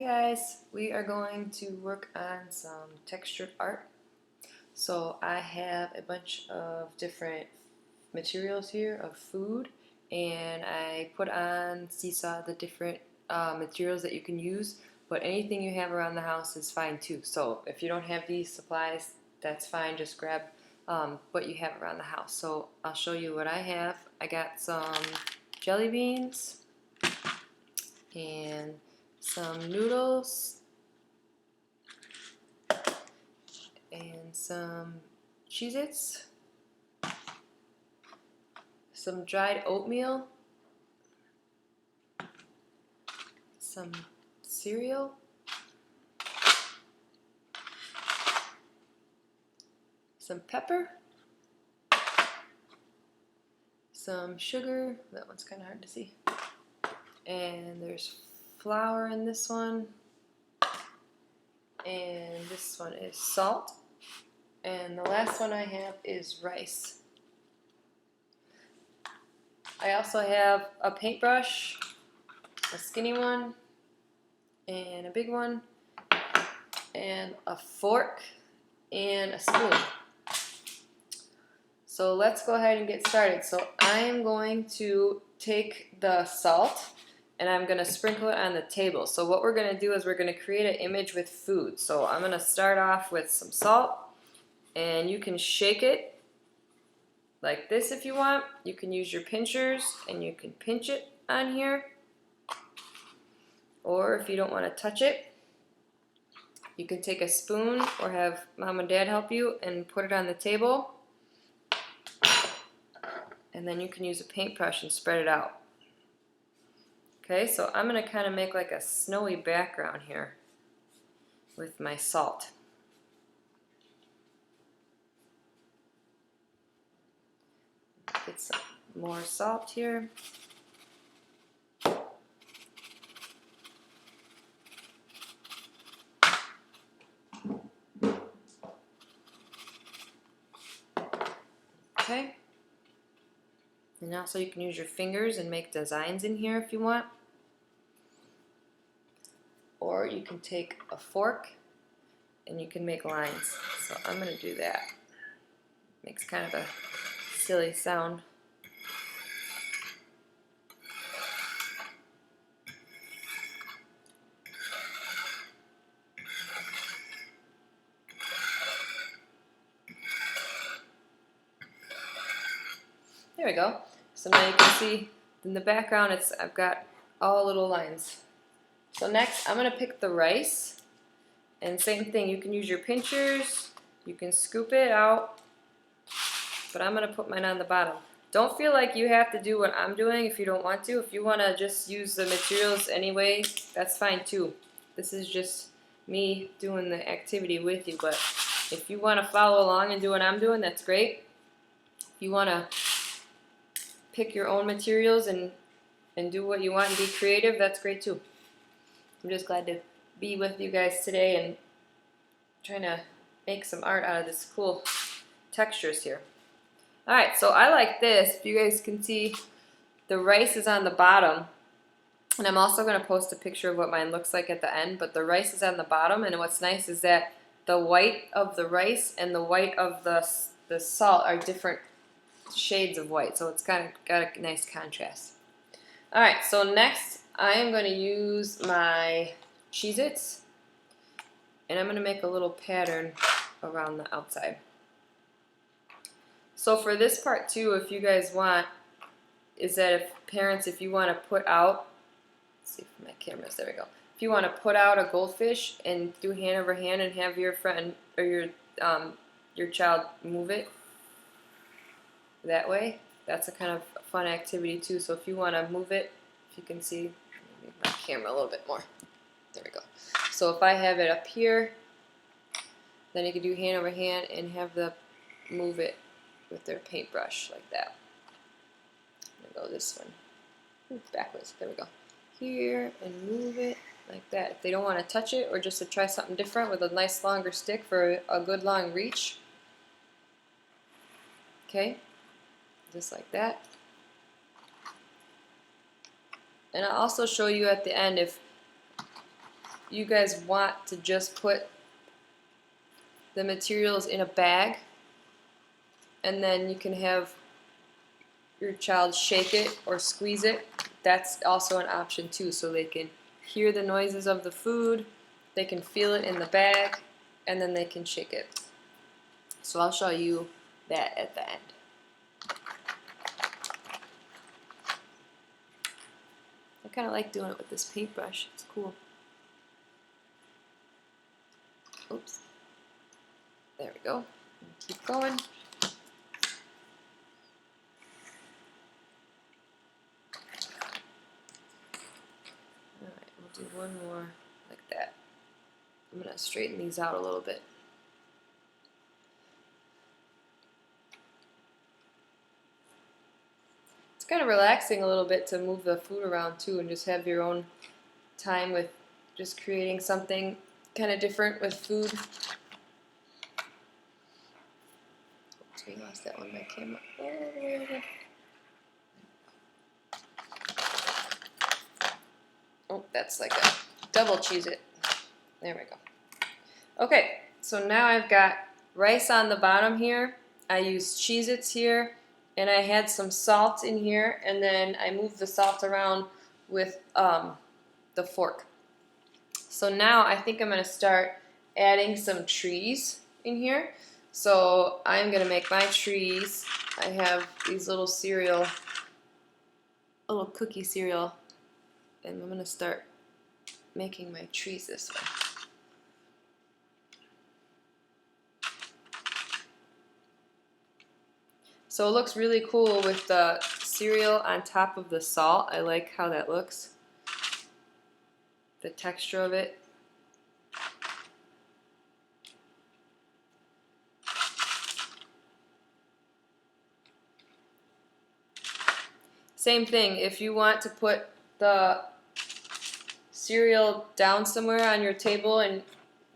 Hey guys, we are going to work on some textured art. So I have a bunch of different materials here of food, and I put on Seesaw the different materials that you can use, but anything you have around the house is fine too. So if you don't have these supplies, that's fine, just grab what you have around the house. So I'll show you what I have. I got some jelly beans and some noodles and some Cheez-Its, some dried oatmeal, some cereal, some pepper, some sugar, that one's kind of hard to see, and there's flour in this one, and this one is salt, and the last one I have is rice. I also have a paintbrush, a skinny one, and a big one, and a fork, and a spoon. So let's go ahead and get started. So I'm going to take the salt and I'm going to sprinkle it on the table. So what we're going to do is we're going to create an image with food. So I'm going to start off with some salt, and you can shake it like this if you want. You can use your pinchers and you can pinch it on here. Or if you don't want to touch it, you can take a spoon or have mom and dad help you and put it on the table. And then you can use a paintbrush and spread it out. Okay, so I'm going to kind of make like a snowy background here with my salt. Get some more salt here. Okay. And also you can use your fingers and make designs in here if you want. Or you can take a fork and you can make lines. So I'm going to do that. Makes kind of a silly sound. There we go. So now you can see in the background I've got all little lines. So next I'm going to pick the rice, and same thing, you can use your pinchers, you can scoop it out, but I'm going to put mine on the bottom. Don't feel like you have to do what I'm doing if you don't want to. If you want to just use the materials anyway, that's fine too. This is just me doing the activity with you, but if you want to follow along and do what I'm doing, that's great. If you want to pick your own materials and do what you want and be creative, that's great too. I'm just glad to be with you guys today and trying to make some art out of this cool textures here. Alright, so I like this. If you guys can see, the rice is on the bottom, and I'm also going to post a picture of what mine looks like at the end, but the rice is on the bottom, and what's nice is that the white of the rice and the white of the salt are different shades of white, so it's kind of got a nice contrast. Alright, so next I am going to use my Cheez-Its, and I'm going to make a little pattern around the outside. So for this part too, if you guys want, is that if you want to put out, let's see if my camera's, there we go. If you want to put out a goldfish and do hand over hand and have your friend or your child move it that way, that's a kind of fun activity too. So if you want to move it, if you can see, move my camera a little bit more. There we go. So if I have it up here, then you can do hand over hand and have them move it with their paintbrush like that. I'm gonna go this one. Ooh, backwards. There we go. Here and move it like that. If they don't want to touch it, or just to try something different with a nice longer stick for a good long reach. Okay, just like that. And I'll also show you at the end you guys want to just put the materials in a bag, and then you can have your child shake it or squeeze it. That's also an option too, so they can hear the noises of the food, they can feel it in the bag, and then they can shake it. So I'll show you that at the end. I kind of like doing it with this paintbrush. It's cool. Oops. There we go. Keep going. Alright, we'll do one more like that. I'm going to straighten these out a little bit. It's kind of relaxing a little bit to move the food around too and just have your own time with just creating something kind of different with food. Oops, we lost that one by camera. Oh, that's like a double cheese it. There we go. Okay, so now I've got rice on the bottom here. I used Cheez-Its here, and I had some salt in here, and then I moved the salt around with the fork. So now I think I'm going to start adding some trees in here. So I'm going to make my trees. I have these little cereal, little cookie cereal, and I'm going to start making my trees this way. So it looks really cool with the cereal on top of the salt. I like how that looks. The texture of it. Same thing, if you want to put the cereal down somewhere on your table and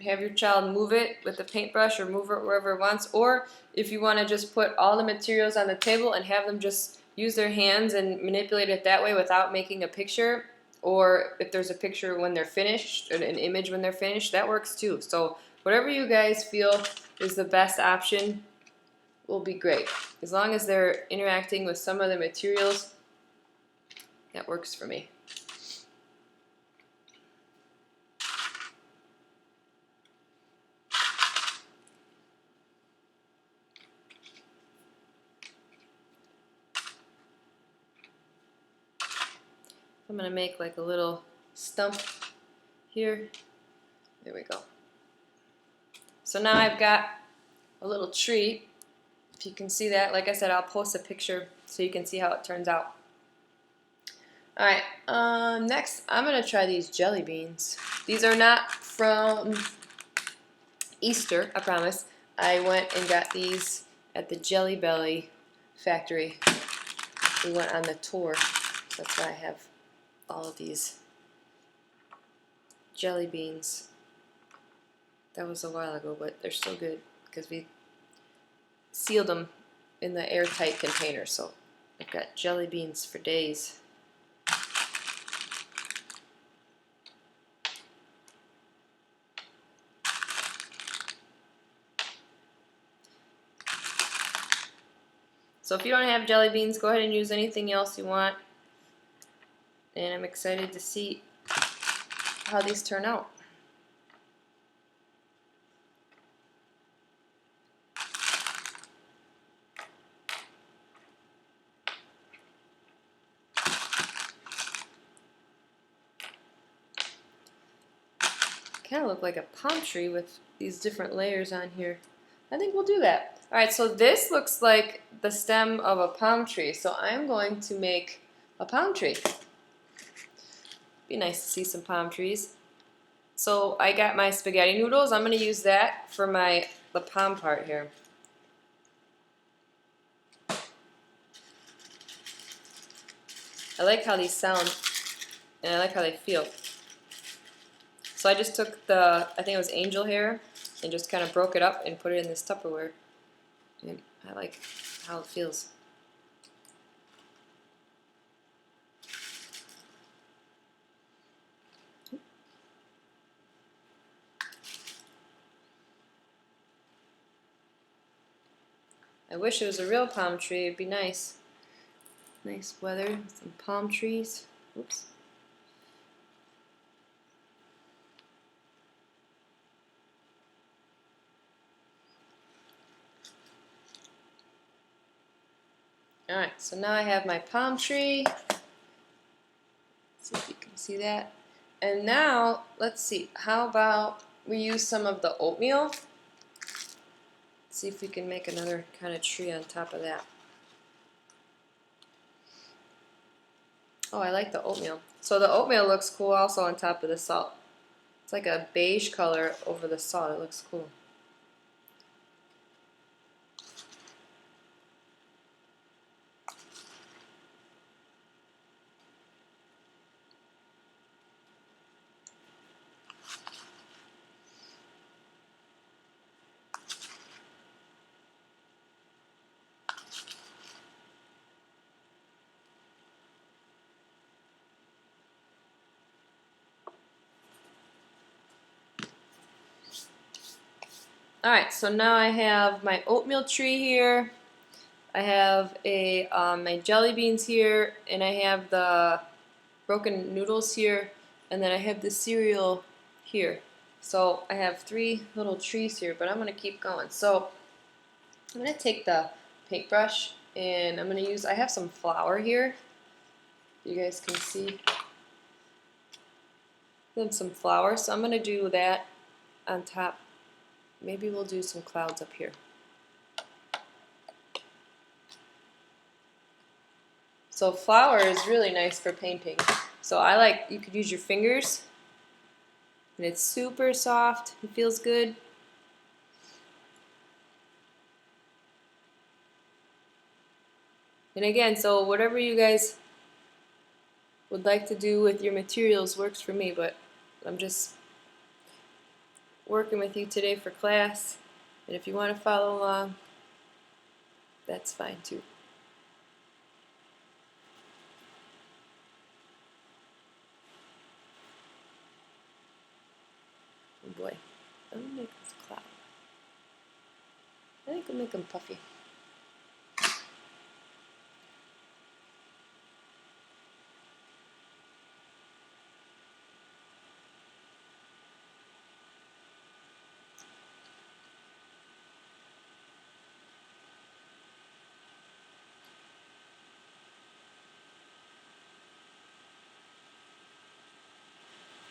have your child move it with a paintbrush or move it wherever it wants, or if you want to just put all the materials on the table and have them just use their hands and manipulate it that way without making a picture, or if there's a picture when they're finished, an image when they're finished, that works too. So whatever you guys feel is the best option will be great. As long as they're interacting with some of the materials, that works for me. I'm going to make like a little stump here. There we go. So now I've got a little tree. If you can see that, like I said, I'll post a picture so you can see how it turns out. Alright, next I'm going to try these jelly beans. These are not from Easter, I promise. I went and got these at the Jelly Belly factory. We went on the tour, so that's why I have all of these jelly beans. That was a while ago, but they're still good because we sealed them in the airtight container, so I've got jelly beans for days. So if you don't have jelly beans, go ahead and use anything else you want. And I'm excited to see how these turn out. Kind of look like a palm tree with these different layers on here. I think we'll do that. Alright, so this looks like the stem of a palm tree. So I'm going to make a palm tree. Be nice to see some palm trees. So I got my spaghetti noodles. I'm going to use that for the palm part here. I like how these sound, and I like how they feel. So I just took I think it was angel hair, and just kind of broke it up and put it in this Tupperware. And I like how it feels. I wish it was a real palm tree. It'd be nice. Nice weather, some palm trees. Oops. Alright, so now I have my palm tree. Let's see if you can see that. And now, let's see, how about we use some of the oatmeal? Let's see if we can make another kind of tree on top of that. Oh, I like the oatmeal. So the oatmeal looks cool also on top of the salt. It's like a beige color over the salt. It looks cool. Alright, so now I have my oatmeal tree here. I have my jelly beans here, and I have the broken noodles here, and then I have the cereal here. So I have 3 little trees here, but I'm going to keep going. So I'm going to take the paintbrush, and I'm going to use, I have some flour here. You guys can see. Then some flour, so I'm going to do that on top. Maybe we'll do some clouds up here. So flour is really nice for painting. So I like, you could use your fingers, and it's super soft, it feels good. And again, so whatever you guys would like to do with your materials works for me, but I'm just working with you today for class, and if you want to follow along, that's fine too. Oh boy, I'm gonna make this cloud. I think I'll make them puffy.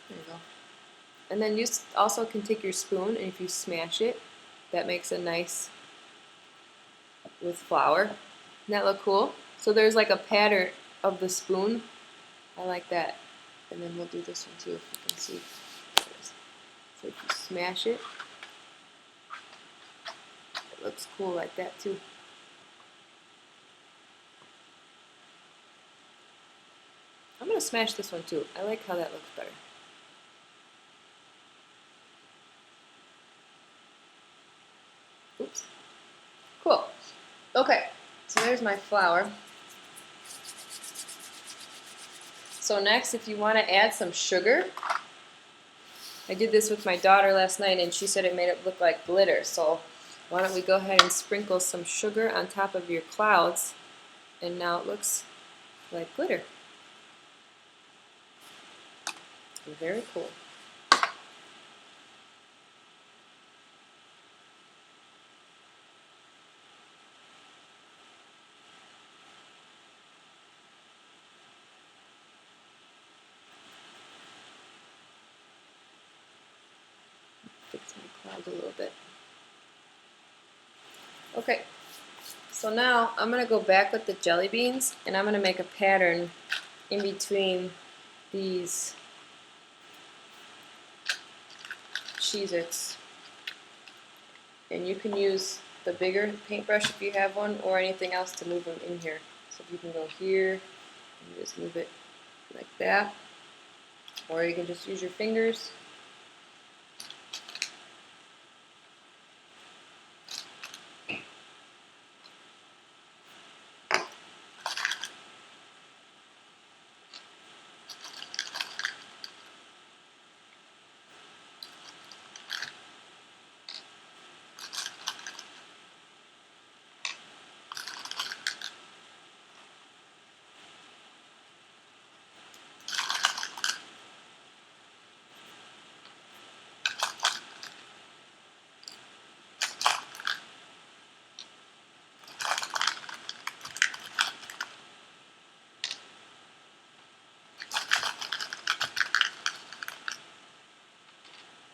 There you go. And then you also can take your spoon, and if you smash it, that makes a nice with flour. Doesn't that look cool? So there's like a pattern of the spoon. I like that. And then we'll do this one too, if you can see. So if you smash it, it looks cool like that too. I'm going to smash this one too. I like how that looks better. Oops. Cool. Okay, so there's my flour. So next, if you want to add some sugar, I did this with my daughter last night, and she said it made it look like glitter. So why don't we go ahead and sprinkle some sugar on top of your clouds, and now it looks like glitter. Very cool. Fix my clouds a little bit. Okay, so now I'm going to go back with the jelly beans, and I'm going to make a pattern in between these Cheez-Its. And you can use the bigger paintbrush if you have one, or anything else to move them in here. So if you can go here and just move it like that, or you can just use your fingers.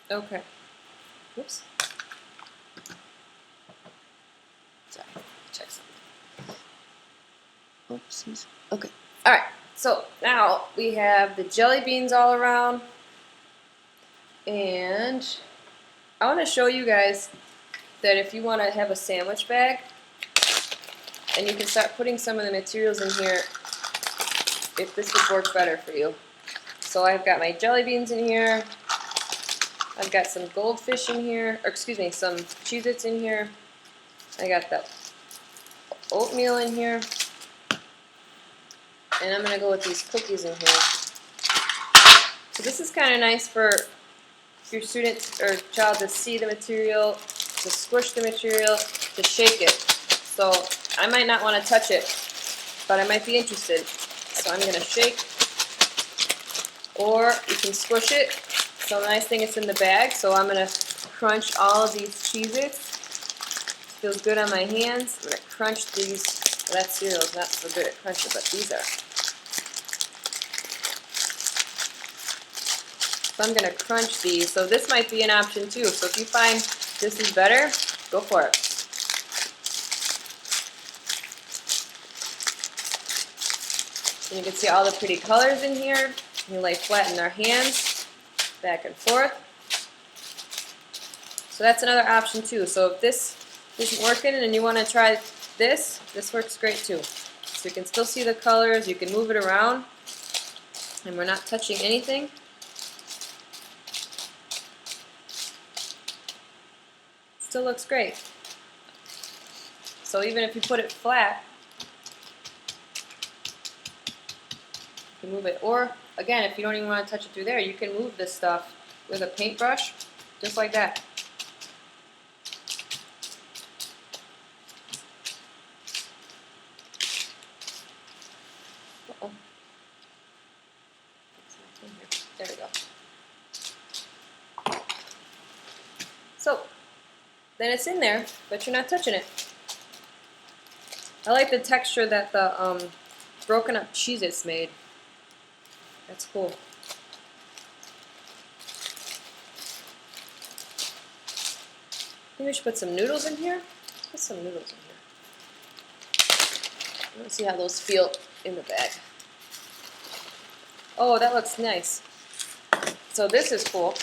Okay. Whoops. Sorry. Check something. Oopsies. Okay. All right. So now we have the jelly beans all around, and I want to show you guys that if you want to have a sandwich bag, and you can start putting some of the materials in here, if this would work better for you. So I've got my jelly beans in here. I've got some goldfish in here, or excuse me, some Cheez-Its in here. I got the oatmeal in here. And I'm going to go with these cookies in here. So this is kind of nice for your student or child to see the material, to squish the material, to shake it. So I might not want to touch it, but I might be interested. So I'm going to shake, or you can squish it. So the nice thing, it's in the bag, so I'm going to crunch all of these Cheez-Its. Feels good on my hands. I'm going to crunch these. Well, that cereal is not so good at crunching, but these are. So I'm going to crunch these. So this might be an option too. So if you find this is better, go for it. And you can see all the pretty colors in here. You lay flat in our hands, back and forth. So that's another option too. So if this isn't working and you want to try this, this works great too. So you can still see the colors, you can move it around, and we're not touching anything. Still looks great. So even if you put it flat, you can move it. Or again, if you don't even want to touch it through there, you can move this stuff with a paintbrush, just like that. Uh-oh. There we go. So then it's in there, but you're not touching it. I like the texture that the broken up Cheez-Its made. That's cool. Maybe we should put some noodles in here. Put some noodles in here. Let's see how those feel in the bag. Oh, that looks nice. So this is cool.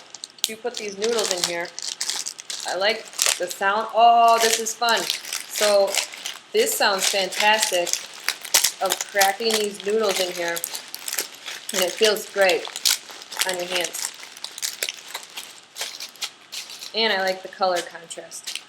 If you put these noodles in here, I like the sound. Oh, this is fun. So this sounds fantastic of cracking these noodles in here, and it feels great on your hands. And I like the color contrast.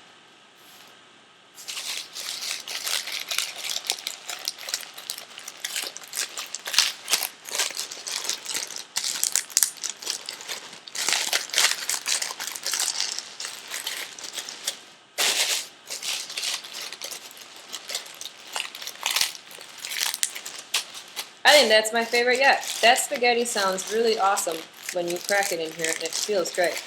I think that's my favorite yet. That spaghetti sounds really awesome when you crack it in here, and it feels great.